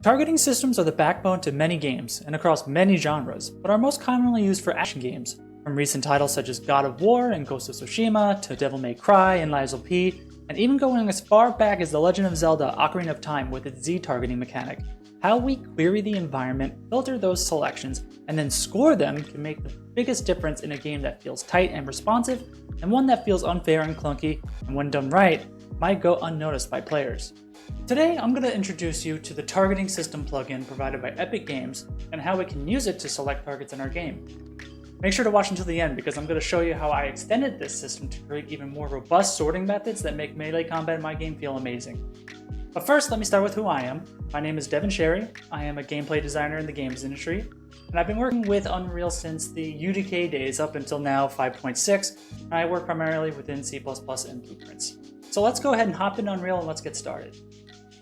Targeting systems are the backbone to many games and across many genres, but are most commonly used for action games, from recent titles such as God of War and Ghost of Tsushima to Devil May Cry and Lies of P, and even going as far back as The Legend of Zelda Ocarina of Time with its Z-targeting mechanic. How we query the environment, filter those selections, and then score them can make the biggest difference in a game that feels tight and responsive, and one that feels unfair and clunky, and when done right, might go unnoticed by players. Today, I'm going to introduce you to the Targeting System plugin provided by Epic Games and how we can use it to select targets in our game. Make sure to watch until the end because I'm going to show you how I extended this system to create even more robust sorting methods that make melee combat in my game feel amazing. But first, let me start with who I am. My name is Devin Sherry. I am a gameplay designer in the games industry, and I've been working with Unreal since the UDK days up until now 5.6, and I work primarily within C++ and Blueprints. So let's go ahead and hop into Unreal and let's get started.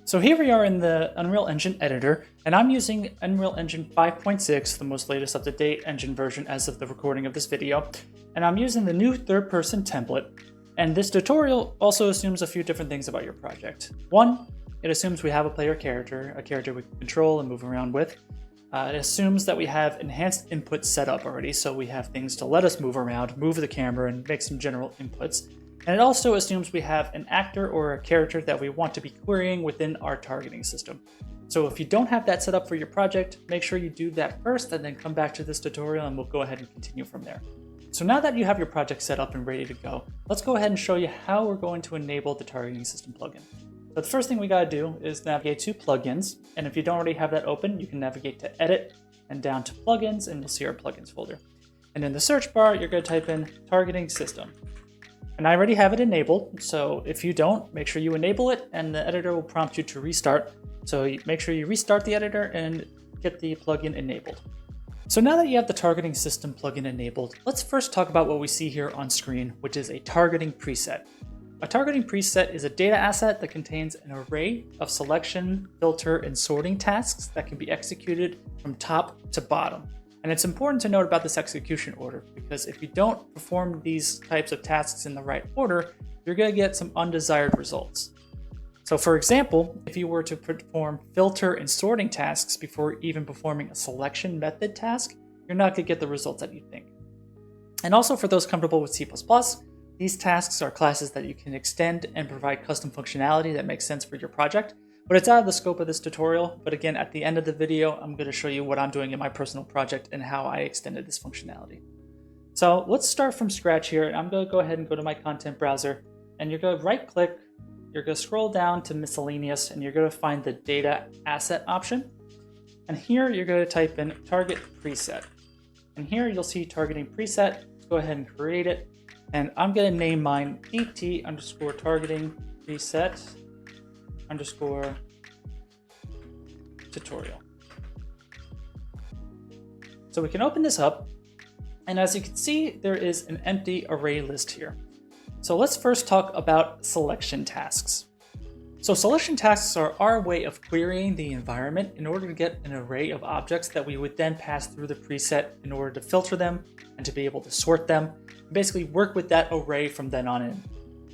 So here we are in the Unreal Engine editor, and I'm using Unreal Engine 5.6, the most latest up-to-date engine version as of the recording of this video, and I'm using the new third-person template. And this tutorial also assumes a few different things about your project. One, it assumes we have a player character, a character we can control and move around with. It assumes that we have enhanced input set up already, so we have things to let us move around, move the camera, and make some general inputs. And it also assumes we have an actor or a character that we want to be querying within our targeting system. So if you don't have that set up for your project, make sure you do that first and then come back to this tutorial and we'll go ahead and continue from there. So now that you have your project set up and ready to go, let's go ahead and show you how we're going to enable the targeting system plugin. So the first thing we gotta do is navigate to plugins. And if you don't already have that open, you can navigate to edit and down to plugins and you'll see our plugins folder. And in the search bar, you're gonna type in targeting system. And I already have it enabled, so if you don't, make sure you enable it and the editor will prompt you to restart. So make sure you restart the editor and get the plugin enabled. So now that you have the targeting system plugin enabled, let's first talk about what we see here on screen, which is a targeting preset. A targeting preset is a data asset that contains an array of selection, filter, and sorting tasks that can be executed from top to bottom. And it's important to note about this execution order, because if you don't perform these types of tasks in the right order, you're going to get some undesired results. So for example, if you were to perform filter and sorting tasks before even performing a selection method task, you're not going to get the results that you think. And also for those comfortable with C++, these tasks are classes that you can extend and provide custom functionality that makes sense for your project. But it's out of the scope of this tutorial. But again, at the end of the video, I'm going to show you what I'm doing in my personal project and how I extended this functionality. So let's start from scratch here. I'm going to go ahead and go to my content browser, and you're going to right click, you're going to scroll down to miscellaneous, and you're going to find the data asset option. And here you're going to type in target preset. And here you'll see targeting preset. Let's go ahead and create it. And I'm going to name mine pt_targeting preset _ tutorial. So we can open this up, and as you can see, there is an empty array list here. So let's first talk about selection tasks. So selection tasks are our way of querying the environment in order to get an array of objects that we would then pass through the preset in order to filter them and to be able to sort them, and basically work with that array from then on in.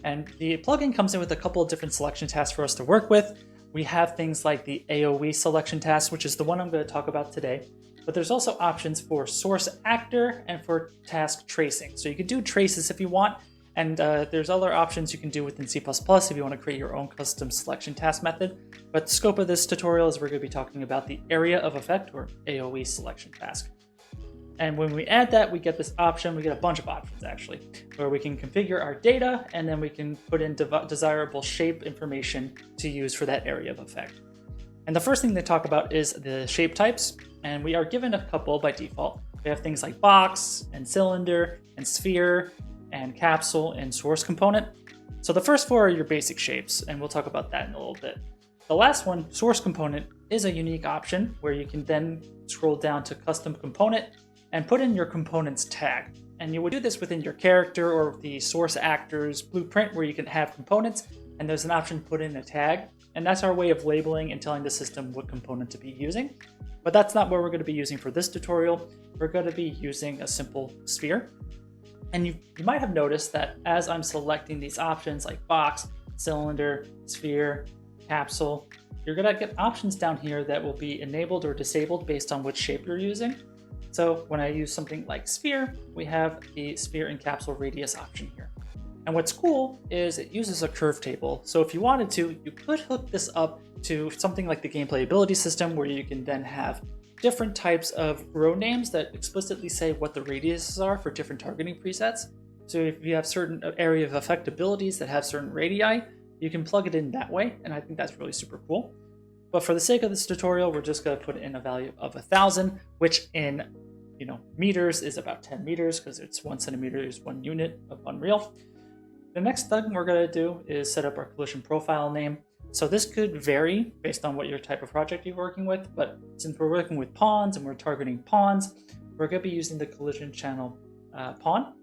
And the plugin comes in with a couple of different selection tasks for us to work with. We have things like the AoE selection task, which is the one I'm going to talk about today. But there's also options for source actor and for task tracing. So you can do traces if you want, and there's other options you can do within C++ if you want to create your own custom selection task method. But the scope of this tutorial is we're going to be talking about the area of effect or AoE selection task. And when we add that, we get this option, we get a bunch of options actually, where we can configure our data and then we can put in desirable shape information to use for that area of effect. And the first thing they talk about is the shape types, and we are given a couple by default. We have things like box and cylinder and sphere and capsule and source component. So the first four are your basic shapes, and we'll talk about that in a little bit. The last one, source component, is a unique option where you can then scroll down to custom component and put in your component's tag. And you would do this within your character or the source actor's blueprint where you can have components, and there's an option to put in a tag. And that's our way of labeling and telling the system what component to be using. But that's not what we're going to be using for this tutorial. We're going to be using a simple sphere. And you might have noticed that as I'm selecting these options like box, cylinder, sphere, capsule, you're gonna get options down here that will be enabled or disabled based on which shape you're using. So when I use something like sphere, we have the sphere and capsule radius option here. And what's cool is it uses a curve table. So if you wanted to, you could hook this up to something like the gameplay ability system where you can then have different types of row names that explicitly say what the radiuses are for different targeting presets. So if you have certain area of effect abilities that have certain radii, you can plug it in that way, and I think that's really super cool. But for the sake of this tutorial, we're just going to put in a value of 1,000, which in meters is about 10 meters because it's 1 centimeter is 1 unit of Unreal. The next thing we're going to do is set up our collision profile name. So this could vary based on what your type of project you're working with, but since we're working with pawns and we're targeting pawns, we're going to be using the collision channel pawn.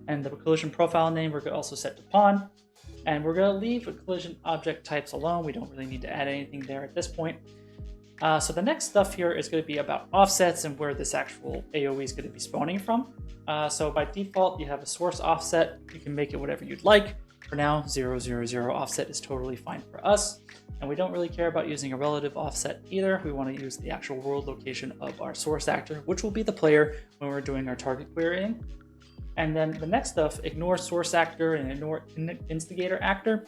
And the collision profile name we're going to also set to pawn. And we're going to leave the collision object types alone. We don't really need to add anything there at this point. So the next stuff here is going to be about offsets and where this actual AoE is going to be spawning from. So by default, you have a source offset. You can make it whatever you'd like. For now, 0, 0, 0 offset is totally fine for us. And we don't really care about using a relative offset either. We want to use the actual world location of our source actor, which will be the player when we're doing our target querying. And then the next stuff, ignore source actor and ignore instigator actor.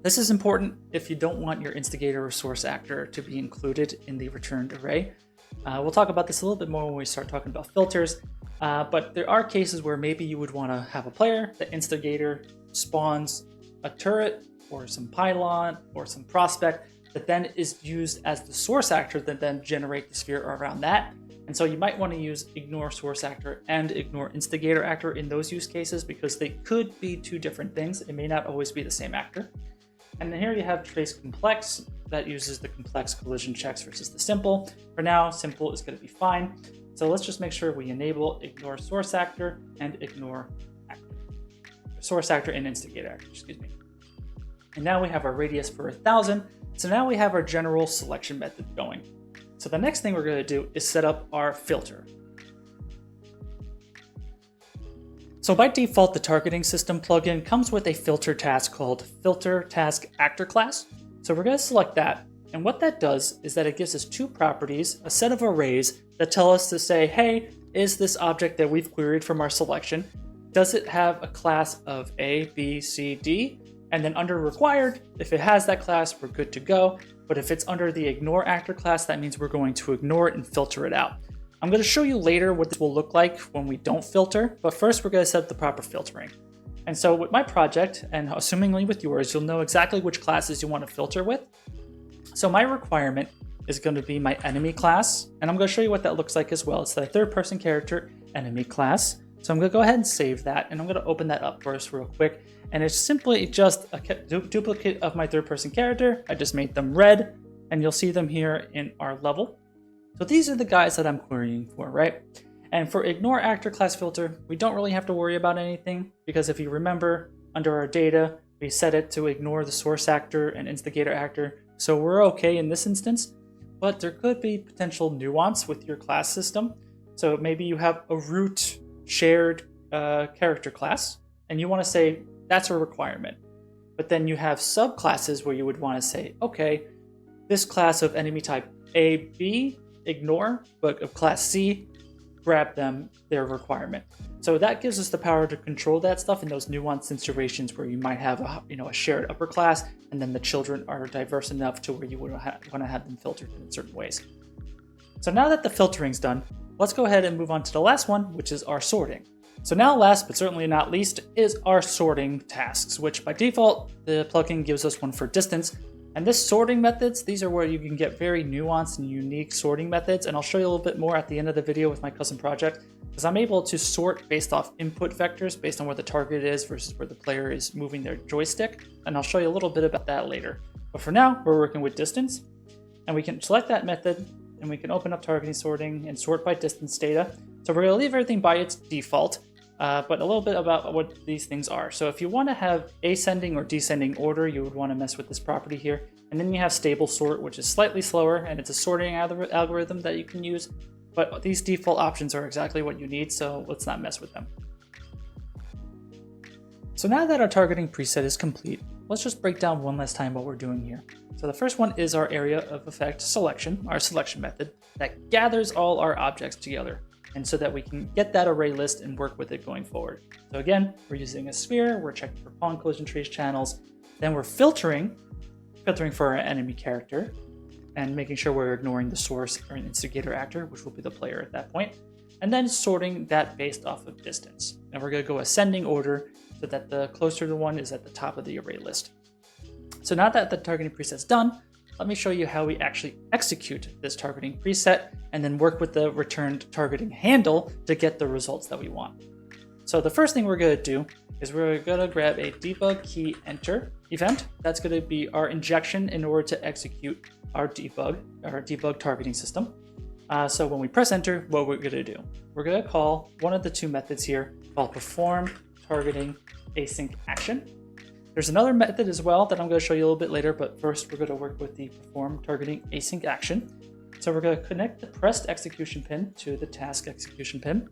This is important if you don't want your instigator or source actor to be included in the returned array. We'll talk about this a little bit more when we start talking about filters, but there are cases where maybe you would want to have a player. The instigator spawns a turret or some pylon or some prospect that then is used as the source actor that then generate the sphere around that. And so you might want to use ignore source actor and ignore instigator actor in those use cases because they could be two different things. It may not always be the same actor. And then here you have trace complex that uses the complex collision checks versus the simple. For now, simple is going to be fine. So let's just make sure we enable ignore source actor and ignore source actor and instigator actor, excuse me. And now we have our radius for 1,000. So now we have our general selection method going. So the next thing we're going to do is set up our filter. So by default, the targeting system plugin comes with a filter task called filter task actor class. So we're going to select that. And what that does is that it gives us two properties, a set of arrays that tell us to say, hey, is this object that we've queried from our selection, does it have a class of A, B, C, D? And then under required, if it has that class, we're good to go. But if it's under the ignore actor class, that means we're going to ignore it and filter it out. I'm going to show you later what this will look like when we don't filter, but first we're going to set up the proper filtering. And so with my project, and assumingly with yours, you'll know exactly which classes you want to filter with. So my requirement is going to be my enemy class, and I'm going to show you what that looks like as well. It's the third person character enemy class. So I'm going to go ahead and save that, and I'm going to open that up for us real quick. And it's simply just a duplicate of my third person character. I just made them red, and you'll see them here in our level. So these are the guys that I'm querying for, right? And for ignore actor class filter, we don't really have to worry about anything because if you remember, under our data, we set it to ignore the source actor and instigator actor. So we're okay in this instance, but there could be potential nuance with your class system. So maybe you have a root shared character class, and you want to say that's a requirement. But then you have subclasses where you would want to say, okay, this class of enemy type A, B, ignore, but of class C, grab them, their requirement. So that gives us the power to control that stuff in those nuanced situations where you might have a shared upper class, and then the children are diverse enough to where you would want to have them filtered in certain ways. So now that the filtering's done, let's go ahead and move on to the last one, which is our sorting. So now last but certainly not least is our sorting tasks, which by default, the plugin gives us one for distance. And this sorting methods, these are where you can get very nuanced and unique sorting methods. And I'll show you a little bit more at the end of the video with my custom project, because I'm able to sort based off input vectors based on where the target is versus where the player is moving their joystick. And I'll show you a little bit about that later. But for now, we're working with distance, and we can select that method and we can open up targeting sorting and sort by distance data. So we're gonna leave everything by its default, but a little bit about what these things are. So if you want to have ascending or descending order, you would want to mess with this property here. And then you have stable sort, which is slightly slower, and it's a sorting algorithm that you can use. But these default options are exactly what you need, so let's not mess with them. So now that our targeting preset is complete, let's just break down one last time what we're doing here. So the first one is our area of effect selection, our selection method that gathers all our objects together, and so that we can get that array list and work with it going forward. So again, we're using a sphere, we're checking for pawn collision trace channels, then we're filtering for our enemy character, and making sure we're ignoring the source or an instigator actor, which will be the player at that point, and then sorting that based off of distance. And we're going to go ascending order so that the closer the one is at the top of the array list. So now that the targeting preset's done, let me show you how we actually execute this targeting preset and then work with the returned targeting handle to get the results that we want. So the first thing we're going to do is we're going to grab a debug key enter event. That's going to be our injection in order to execute our debug targeting system. So when we press enter, what we're going to do, we're going to call one of the two methods here called perform targeting async action. There's another method as well that I'm going to show you a little bit later, but first we're going to work with the perform targeting async action. So we're going to connect the pressed execution pin to the task execution pin.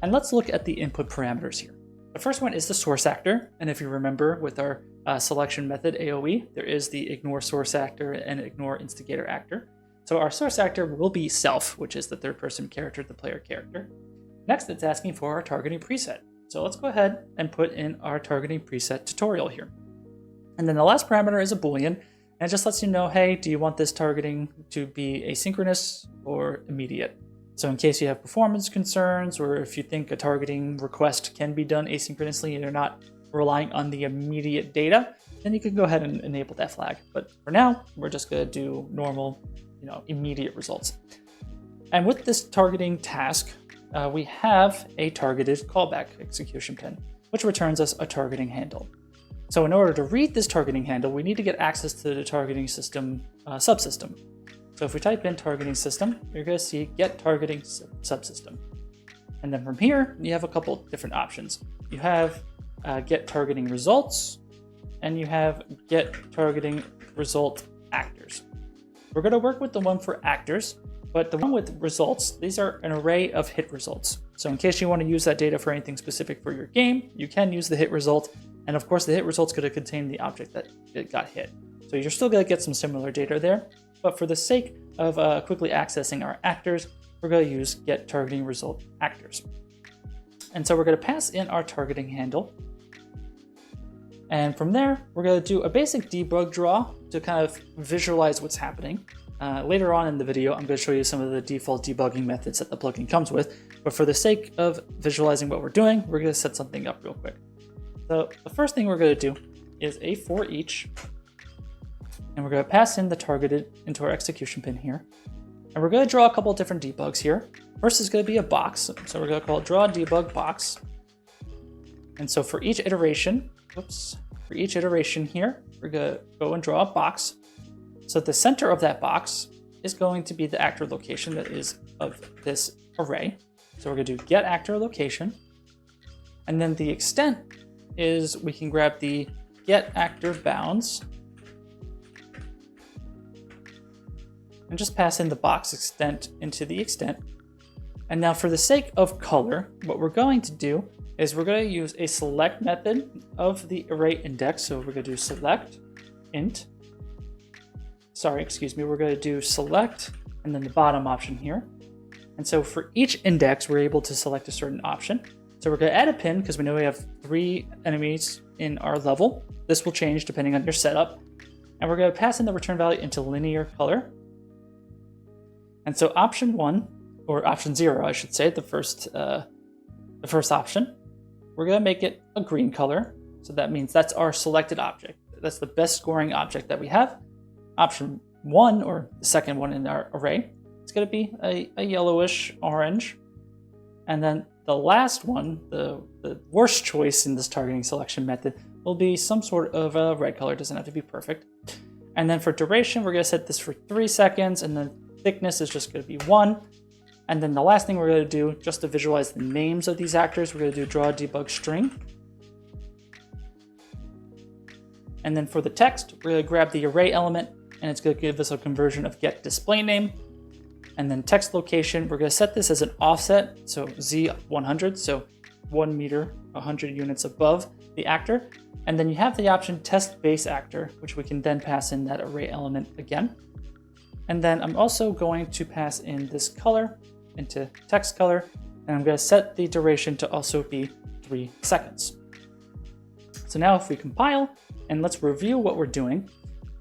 And let's look at the input parameters here. The first one is the source actor. And if you remember with our selection method AOE, there is the ignore source actor and ignore instigator actor. So our source actor will be self, which is the third person character, the player character. Next, it's asking for our targeting preset. So let's go ahead and put in our targeting preset tutorial here. And then the last parameter is a Boolean, and it just lets you know, hey, do you want this targeting to be asynchronous or immediate? So in case you have performance concerns, or if you think a targeting request can be done asynchronously and you're not relying on the immediate data, then you can go ahead and enable that flag. But for now, we're just going to do normal, immediate results. And with this targeting task, we have a targeted callback execution pin, which returns us a targeting handle. So in order to read this targeting handle, we need to get access to the targeting system subsystem. So if we type in targeting system, you're going to see get targeting subsystem. And then from here, you have a couple different options. You have get targeting results, and you have get targeting result actors. We're going to work with the one for actors, but the one with results, these are an array of hit results. So in case you want to use that data for anything specific for your game, you can use the hit result. And of course, the hit result's going to contain the object that it got hit. So you're still going to get some similar data there. But for the sake of quickly accessing our actors, we're going to use get targeting result actors. And so we're going to pass in our targeting handle. And from there, we're going to do a basic debug draw to kind of visualize what's happening. Later on in the video, I'm going to show you some of the default debugging methods that the plugin comes with. But for the sake of visualizing what we're doing, we're going to set something up real quick. So the first thing we're going to do is a for each, and we're going to pass in the targeted into our execution pin here. And we're going to draw a couple of different debugs here. First is going to be a box. So we're going to call it draw debug box. And so for each iteration, here, we're going to go and draw a box. So the center of that box is going to be the actor location that is of this array. So we're going to do get actor location. And then the extent is we can grab the get actor bounds and just pass in the box extent into the extent. And now for the sake of color, what we're going to do is we're going to use a select method of the array index. So we're going to do select int. We're going to do select and then the bottom option here. And so for each index, we're able to select a certain option. So we're going to add a pin because we know we have 3 enemies in our level. This will change depending on your setup. And we're going to pass in the return value into linear color. And so option 1, or option 0, I should say, the first option, we're going to make it a green color. So that means that's our selected object. That's the best scoring object that we have. Option 1, or the second one in our array, it's going to be a yellowish orange. And then the last one, the worst choice in this targeting selection method, will be some sort of a red color. It doesn't have to be perfect. And then for duration, we're going to set this for 3 seconds, and then thickness is just going to be 1. And then the last thing we're going to do, just to visualize the names of these actors, we're going to do draw debug string. And then for the text, we're going to grab the array element, and it's going to give us a conversion of get display name. And then text location, we're going to set this as an offset, so Z100, so 1 meter, 100 units above the actor. And then you have the option test base actor, which we can then pass in that array element again. And then I'm also going to pass in this color into text color, and I'm going to set the duration to also be 3 seconds. So now if we compile, and let's review what we're doing.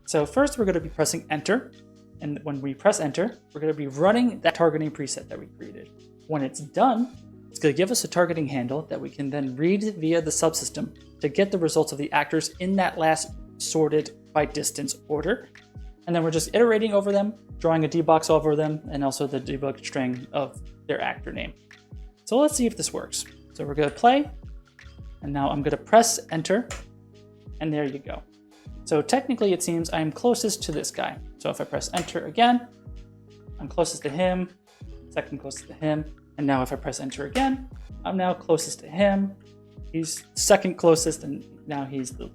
So first we're going to be pressing enter, and when we press enter, we're going to be running that targeting preset that we created. When it's done, it's going to give us a targeting handle that we can then read via the subsystem to get the results of the actors in that last sorted by distance order. And then we're just iterating over them, drawing a debox over them, and also the debug string of their actor name. So let's see if this works. So we're going to play, and now I'm going to press enter, and there you go. So technically it seems I'm closest to this guy. So if I press enter again, I'm closest to him, second closest to him, and now if I press enter again, I'm now closest to him. He's second closest, and now he's the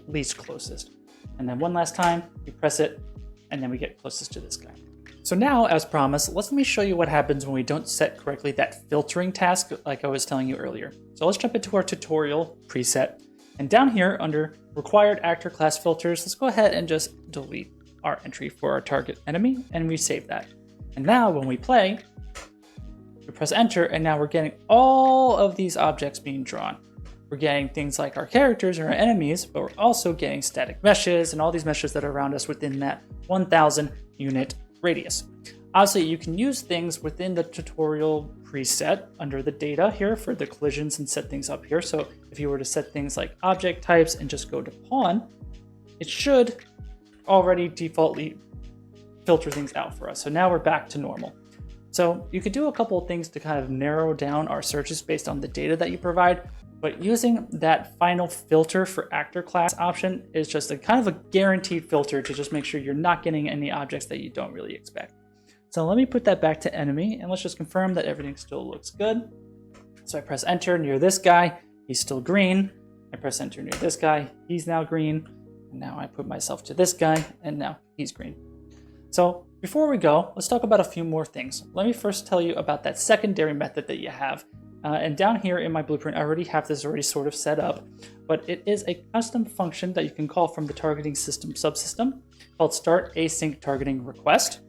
least closest. And then one last time, we press it, and then we get closest to this guy. So now, as promised, let me show you what happens when we don't set correctly that filtering task like I was telling you earlier. So let's jump into our tutorial preset. And down here under required actor class filters, let's go ahead and just delete our entry for our target enemy, and we save that. And now when we play, we press enter, and now we're getting all of these objects being drawn. We're getting things like our characters and our enemies, but we're also getting static meshes and all these meshes that are around us within that 1000 unit radius. Obviously, you can use things within the tutorial preset under the data here for the collisions and set things up here. So if you were to set things like object types and just go to pawn, it should already defaultly filter things out for us. So now we're back to normal. So you could do a couple of things to kind of narrow down our searches based on the data that you provide. But using that final filter for actor class option is just a kind of a guaranteed filter to just make sure you're not getting any objects that you don't really expect. So let me put that back to enemy, and let's just confirm that everything still looks good. So I press enter near this guy, he's still green. I press enter near this guy, he's now green. And now I put myself to this guy, and now he's green. So before we go, let's talk about a few more things. Let me first tell you about that secondary method that you have. And down here in my blueprint, I already have this already sort of set up, but it is a custom function that you can call from the targeting system subsystem called start async targeting request.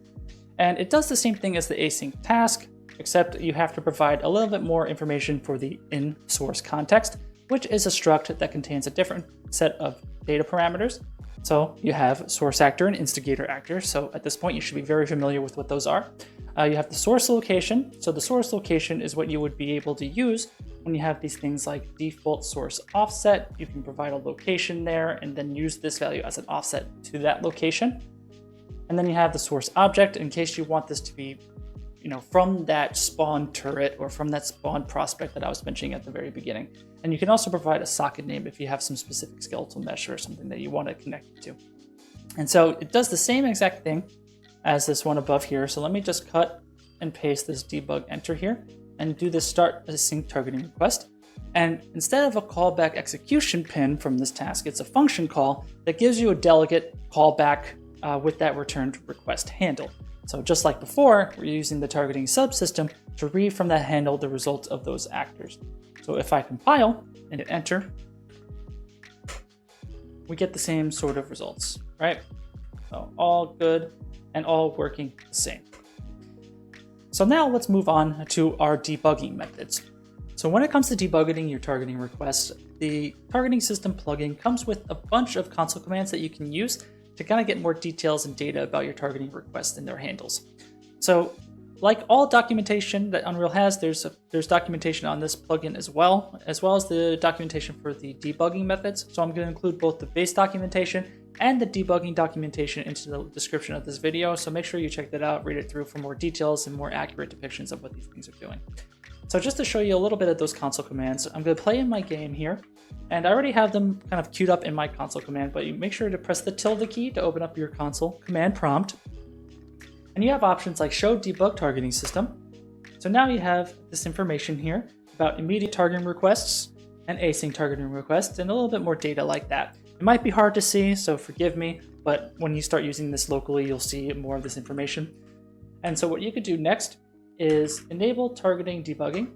And it does the same thing as the async task, except you have to provide a little bit more information for the in-source context, which is a struct that contains a different set of data parameters. So you have source actor and instigator actor. So at this point, you should be very familiar with what those are. You have the source location. So the source location is what you would be able to use when you have these things like default source offset. You can provide a location there and then use this value as an offset to that location. And then you have the source object in case you want this to be, from that spawn turret or from that spawn prospect that I was mentioning at the very beginning. And you can also provide a socket name if you have some specific skeletal mesh or something that you want to connect it to. And so it does the same exact thing as this one above here. So let me just cut and paste this debug enter here and do this start async targeting request. And instead of a callback execution pin from this task, it's a function call that gives you a delegate callback with that returned request handle. So just like before, we're using the targeting subsystem to read from that handle the results of those actors. So if I compile and hit enter, we get the same sort of results, right? So all good and all working the same. So now let's move on to our debugging methods. So when it comes to debugging your targeting requests, the targeting system plugin comes with a bunch of console commands that you can use to kind of get more details and data about your targeting requests and their handles. So like all documentation that Unreal has, there's documentation on this plugin as well as the documentation for the debugging methods. So I'm going to include both the base documentation and the debugging documentation into the description of this video. So make sure you check that out, read it through for more details and more accurate depictions of what these things are doing. So just to show you a little bit of those console commands, I'm going to play in my game here. And I already have them kind of queued up in my console command, but you make sure to press the tilde key to open up your console command prompt. And you have options like show debug targeting system. So now you have this information here about immediate targeting requests and async targeting requests and a little bit more data like that. It might be hard to see, so forgive me, but when you start using this locally, you'll see more of this information. And so what you could do next is enable targeting debugging.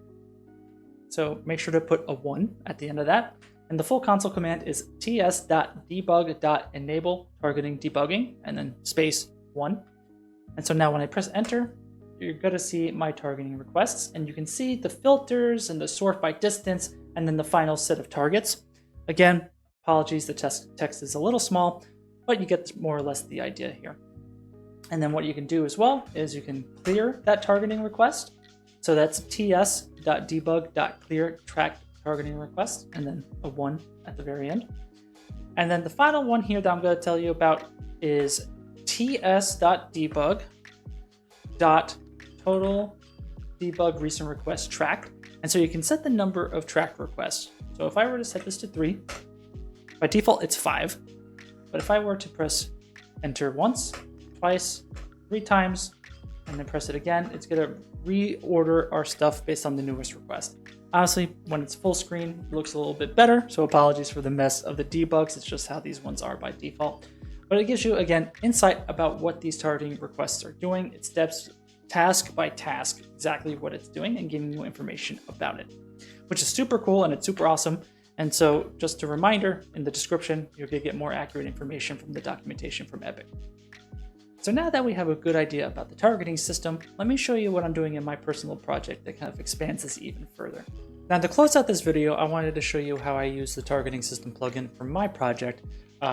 So make sure to put a 1 at the end of that. And the full console command is ts.debug.enable targeting debugging and then space 1. And so now when I press enter, you're going to see my targeting requests, and you can see the filters and the sort by distance and then the final set of targets. Again, apologies, the text is a little small, but you get more or less the idea here. And then what you can do as well is you can clear that targeting request. So that's ts.debug.clear track targeting request, and then a 1 at the very end. And then the final one here that I'm going to tell you about is ts.debug.total debug recent request track. And so you can set the number of track requests. So if I were to set this to 3, by default it's 5. But if I were to press enter once, twice, 3 times, and then press it again, it's going to reorder our stuff based on the newest request. Honestly, when it's full screen, it looks a little bit better. So apologies for the mess of the debugs. It's just how these ones are by default. But it gives you, again, insight about what these targeting requests are doing. It steps task by task exactly what it's doing and giving you information about it, which is super cool and it's super awesome. And so just a reminder, in the description, you're going to get more accurate information from the documentation from Epic. So now that we have a good idea about the targeting system, let me show you what I'm doing in my personal project that kind of expands this even further. Now to close out this video, I wanted to show you how I use the targeting system plugin for my project,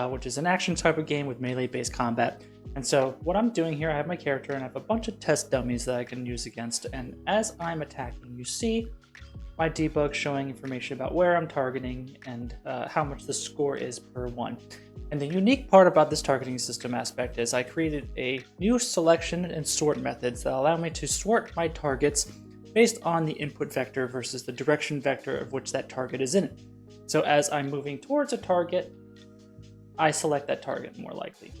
which is an action type of game with melee-based combat. And so what I'm doing here, I have my character and I have a bunch of test dummies that I can use against. And as I'm attacking, you see my debug showing information about where I'm targeting and how much the score is per 1. And the unique part about this targeting system aspect is I created a new selection and sort methods that allow me to sort my targets based on the input vector versus the direction vector of which that target is in it. So as I'm moving towards a target, I select that target more likely.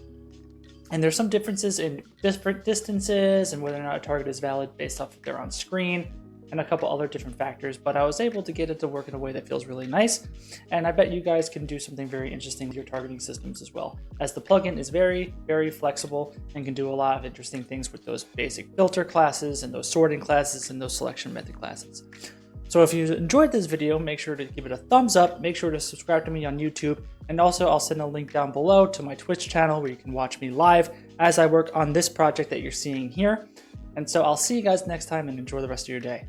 And there's some differences in different distances and whether or not a target is valid based off if they're on screen, and a couple other different factors, but I was able to get it to work in a way that feels really nice. And I bet you guys can do something very interesting with your targeting systems as well, as the plugin is very, very flexible and can do a lot of interesting things with those basic filter classes and those sorting classes and those selection method classes. So if you enjoyed this video, make sure to give it a thumbs up, make sure to subscribe to me on YouTube, and also I'll send a link down below to my Twitch channel where you can watch me live as I work on this project that you're seeing here. And so I'll see you guys next time and enjoy the rest of your day.